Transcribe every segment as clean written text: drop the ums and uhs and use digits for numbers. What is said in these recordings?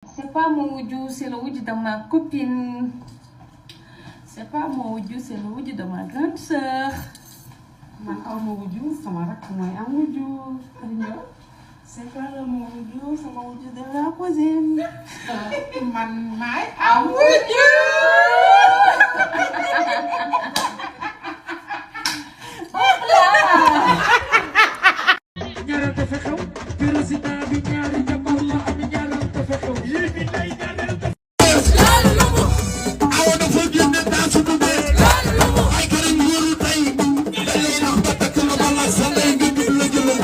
C'est pas mon wujju, c'est le wujju de ma copine. C'est pas mon wujju, c'est le wujju de ma grande sœur. Man awma wujju sama rakk mooy am wujju. C'est pas mon wujju, c'est mon wujju de la cousine. Man maay am wujju. ñaareel dafa xew président bi ñaari jabar la am ñaareel dafa xew yii bi lay ñaareel dafa loolu lu mu awa dafa génne taasu bu dee loolu lu mu ay këriñ wóoru tey dañ lay nax ba takk la bala sa ndey nga jël la jëlal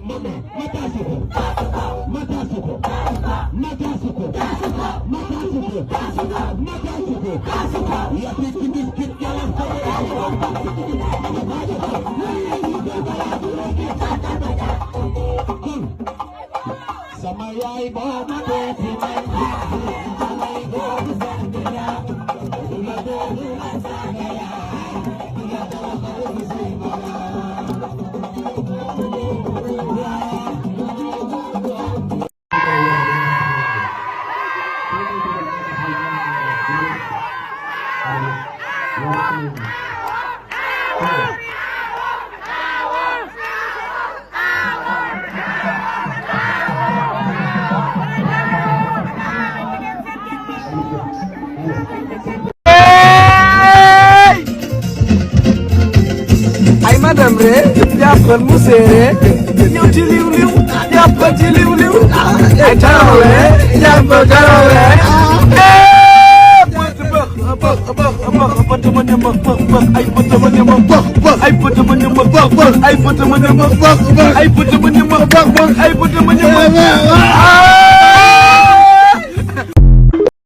Mama, sama yaay boo ma deeti man samay góor sant yaa du la doodu la saaga yaa du la doodu la ay madame re jàppal mu seere ñëw ci liw liw jàppal ci liw liw ay tarawle jàppal tarawle ay bët ma ne ma bëx ay bët ma ne ma bëx ay bët ma ne ma bëx ay bët ma ne ma bëx ay bët ma ne ma bëx